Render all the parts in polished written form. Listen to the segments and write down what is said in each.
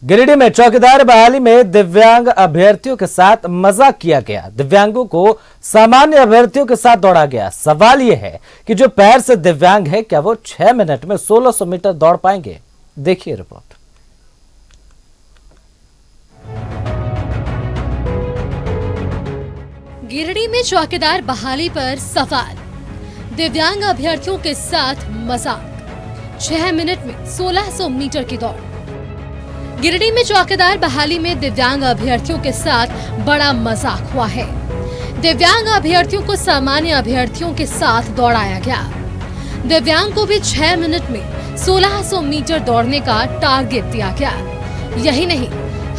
गिरिडीह में चौकीदार बहाली में दिव्यांग अभ्यर्थियों के साथ मजाक किया गया। दिव्यांगों को सामान्य अभ्यर्थियों के साथ दौड़ा गया। सवाल यह है कि जो पैर से दिव्यांग है, क्या वो 6 मिनट में 1600 मीटर दौड़ पाएंगे? देखिए रिपोर्ट। गिरिडीह में चौकीदार बहाली पर सवाल, दिव्यांग अभ्यर्थियों के साथ मजाक, 6 मिनट में 1600 मीटर की दौड़। गिरिडीह में चौकीदार बहाली में दिव्यांग अभ्यर्थियों के साथ बड़ा मजाक हुआ है। दिव्यांग अभ्यर्थियों को सामान्य अभ्यर्थियों के साथ दौड़ाया गया। दिव्यांग को भी 6 मिनट में 1600 मीटर दौड़ने का टारगेट दिया गया। यही नहीं,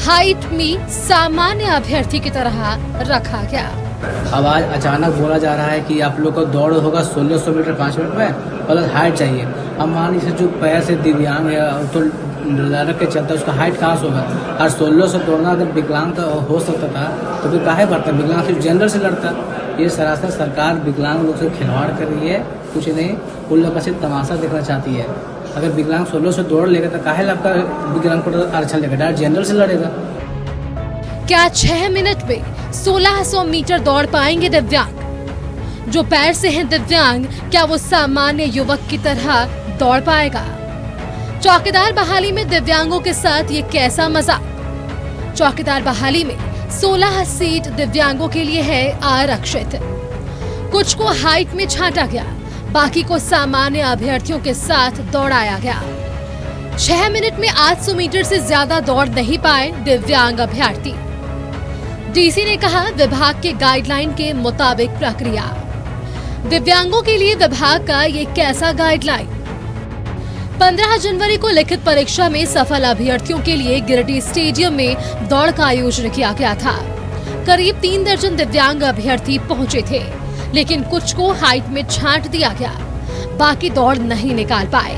हाइट में सामान्य अभ्यर्थी की तरह रखा गया। अब आज अचानक बोला जा रहा है कि आप लोग का दौड़ होगा 1600 मीटर 5 मिनट में, प्लस हाइट चाहिए। अब मान लीजिए जो पैर से दिव्यांग है तो रख के चलता है, उसका हाइट कहाँ से होगा? और 1600 दौड़ना अगर विकलांग का हो सकता था तो फिर काहे बढ़ता? विकलांग सिर्फ जनरल से लड़ता। ये सरासर सरकार विकलांग लोग से खिलवाड़ कर रही है, कुछ नहीं, उन लोग का सिर्फ तमाशा देखना चाहती है। अगर विकलांग 1600 दौड़ लेगा तो काहे आपका विकलांग को आरक्षण लेगा? डायरेक्ट जनरल से लड़ेगा। क्या 6 मिनट में 1600 मीटर दौड़ पाएंगे दिव्यांग? जो पैर से हैं दिव्यांग, क्या वो सामान्य युवक की तरह दौड़ पाएगा? चौकीदार बहाली में दिव्यांगों के साथ ये कैसा मजाक? चौकीदार बहाली में 16 सीट दिव्यांगों के लिए है आरक्षित। कुछ को हाइट में छांटा गया, बाकी को सामान्य अभ्यर्थियों के साथ दौड़ाया गया। 6 मिनट में 800 मीटर से ज्यादा दौड़ नहीं पाए दिव्यांग अभ्यर्थी। डीसी ने कहा, विभाग के गाइडलाइन के मुताबिक प्रक्रिया। दिव्यांगों के लिए विभाग का ये कैसा गाइडलाइन? 15 जनवरी को लिखित परीक्षा में सफल अभ्यर्थियों के लिए गिरिडीह स्टेडियम में दौड़ का आयोजन किया गया था। करीब 3 दर्जन दिव्यांग अभ्यर्थी पहुंचे थे, लेकिन कुछ को हाइट में छांट दिया गया, बाकी दौड़ नहीं निकाल पाए।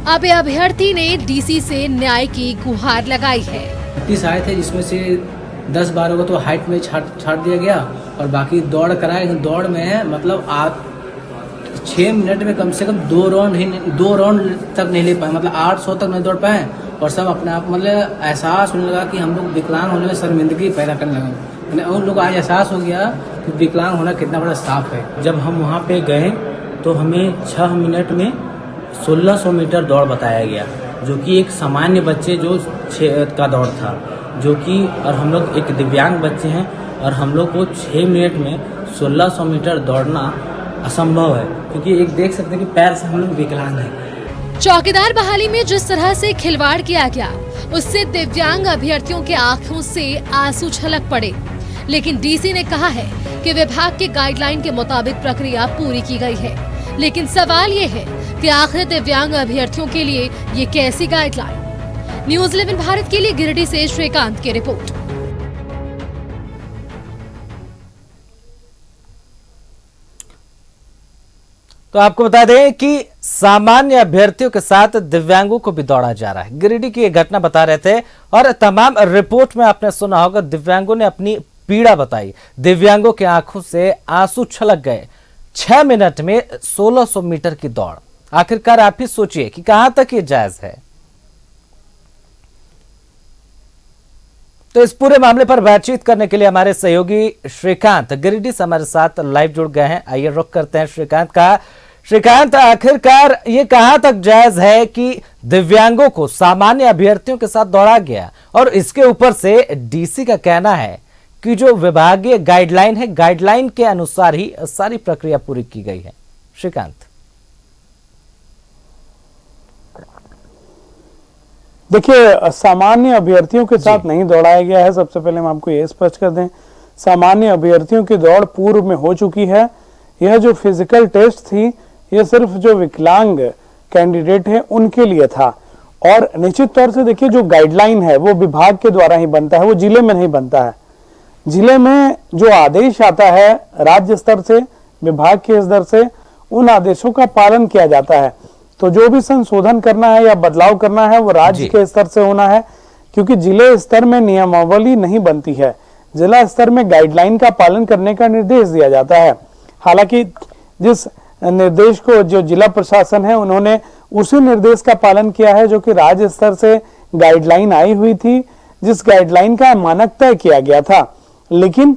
अब अभ्यर्थी ने डीसी से न्याय की गुहार लगाई है। 30 आए थे, जिसमें से 10-12 को तो हाइट में छाट दिया गया और बाकी दौड़ कराए। दौड़ में मतलब आप 6 मिनट में कम से कम 2 राउंड तक नहीं ले पाए, मतलब 800 तक नहीं दौड़ पाए। और सब अपने आप मतलब एहसास होने लगा कि हम लोग विकलांग होने में शर्मिंदगी पैदा करने लगे। उन लोग आज एहसास हो गया कि विकलांग होना कितना बड़ा साफ है। जब हम वहाँ पे गए तो हमें 6 मिनट में 1600 मीटर दौड़ बताया गया, जो कि एक सामान्य बच्चे जो 6 का दौड़ था, जो कि और हम लोग एक दिव्यांग बच्चे हैं और हम लोग को 6 मिनट में 1600 मीटर दौड़ना असंभव है, क्योंकि एक देख सकते हैं कि पैर से हम लोग विकलांग हैं। चौकीदार बहाली में जिस तरह से खिलवाड़ किया गया, उससे दिव्यांग अभ्यर्थियों के आंखों से आंसू छलक पड़े। लेकिन डीसी ने कहा है कि विभाग के गाइडलाइन के मुताबिक प्रक्रिया पूरी की गई है। लेकिन सवाल ये है कि आखिर दिव्यांग अभ्यर्थियों के लिए ये कैसी गाइडलाइन? न्यूज़ 11 भारत के लिए गिरिडीह से श्रीकांत की रिपोर्ट। तो आपको बता दें कि सामान्य अभ्यर्थियों के साथ दिव्यांगों को भी दौड़ा जा रहा है। गिरिडीह की ये घटना बता रहे थे और तमाम रिपोर्ट में आपने सुना होगा, दिव्यांगों ने अपनी पीड़ा बताई। दिव्यांगों की आंखों से आंसू छलक गए। 6 मिनट में 1600 मीटर की दौड़। आखिरकार आप ही सोचिए कि कहां तक ये जायज है। तो इस पूरे मामले पर बातचीत करने के लिए हमारे सहयोगी श्रीकांत गिरिडीह से हमारे साथ लाइव जुड़ गए हैं। आइए रुख करते हैं श्रीकांत का। श्रीकांत, आखिरकार ये कहां तक जायज है कि दिव्यांगों को सामान्य अभ्यर्थियों के साथ दौड़ा गया, और इसके ऊपर से डीसी का कहना है कि जो विभागीय गाइडलाइन है, गाइडलाइन के अनुसार ही सारी प्रक्रिया पूरी की गई है। श्रीकांत, देखिए, सामान्य अभ्यर्थियों के साथ नहीं दौड़ाया गया है। सबसे पहले हम आपको ये स्पष्ट कर दें, सामान्य अभ्यर्थियों की दौड़ पूर्व में हो चुकी है। यह जो फिजिकल टेस्ट थी, यह सिर्फ जो विकलांग कैंडिडेट है उनके लिए था। और निश्चित तौर से देखिए, जो गाइडलाइन है वो विभाग के द्वारा ही बनता है, वो जिले में नहीं बनता है। जिले में जो आदेश आता है राज्य स्तर से, विभाग के स्तर से, उन आदेशों का पालन किया जाता है। तो जो भी संशोधन करना है या बदलाव करना है वो राज्य के स्तर से होना है, क्योंकि जिले स्तर में नियमावली नहीं बनती है। जिला स्तर में गाइडलाइन का पालन करने का निर्देश दिया जाता है। हालांकि जिस निर्देश को जो जिला प्रशासन है उन्होंने उसी निर्देश का पालन किया है जो कि राज्य स्तर से गाइडलाइन आई हुई थी, जिस गाइडलाइन का मानक तय किया गया था। लेकिन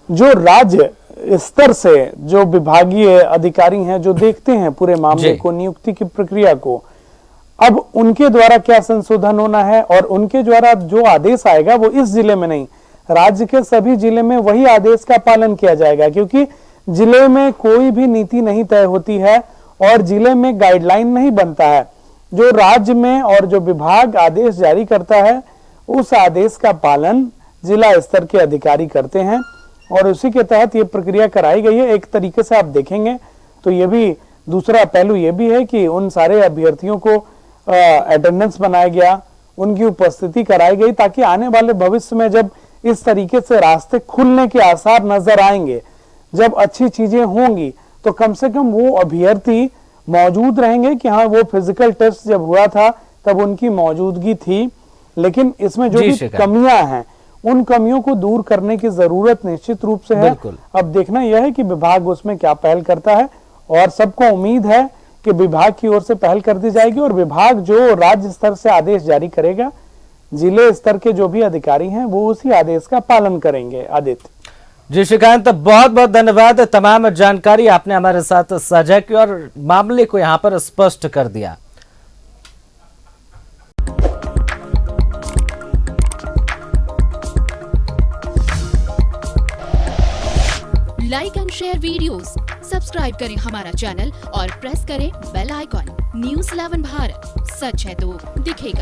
जो राज्य स्तर से जो विभागीय अधिकारी हैं, जो देखते हैं पूरे मामले को, नियुक्ति की प्रक्रिया को, अब उनके द्वारा क्या संशोधन होना है और उनके द्वारा जो आदेश आएगा वो इस जिले में नहीं, राज्य के सभी जिले में वही आदेश का पालन किया जाएगा। क्योंकि जिले में कोई भी नीति नहीं तय होती है और जिले में गाइडलाइन नहीं बनता है। जो राज्य में और जो विभाग आदेश जारी करता है, उस आदेश का पालन जिला स्तर के अधिकारी करते हैं और उसी के तहत ये प्रक्रिया कराई गई है। एक तरीके से आप देखेंगे तो ये भी दूसरा पहलू ये भी है कि उन सारे अभ्यर्थियों को अटेंडेंस बनाया गया, उनकी उपस्थिति कराई गई, ताकि आने वाले भविष्य में जब इस तरीके से रास्ते खुलने के आसार नजर आएंगे, जब अच्छी चीजें होंगी, तो कम से कम वो अभ्यर्थी मौजूद रहेंगे कि हाँ, वो फिजिकल टेस्ट जब हुआ था तब उनकी मौजूदगी थी। लेकिन इसमें जो भी कमियां हैं, उन कमियों को दूर करने की जरूरत निश्चित रूप से है। अब देखना यह है कि विभाग उसमें क्या पहल करता है और सबको उम्मीद है कि विभाग की ओर से पहल कर दी जाएगी और विभाग जो राज्य स्तर से आदेश जारी करेगा, जिले स्तर के जो भी अधिकारी हैं वो उसी आदेश का पालन करेंगे। आदित्य जी श्रीकांत, बहुत बहुत धन्यवाद। तमाम जानकारी आपने हमारे साथ साझा की और मामले को यहां पर स्पष्ट कर दिया। Like and share videos, subscribe करें हमारा चैनल और प्रेस करें बेल आइकॉन। न्यूज़ 11 भारत, सच है तो दिखेगा।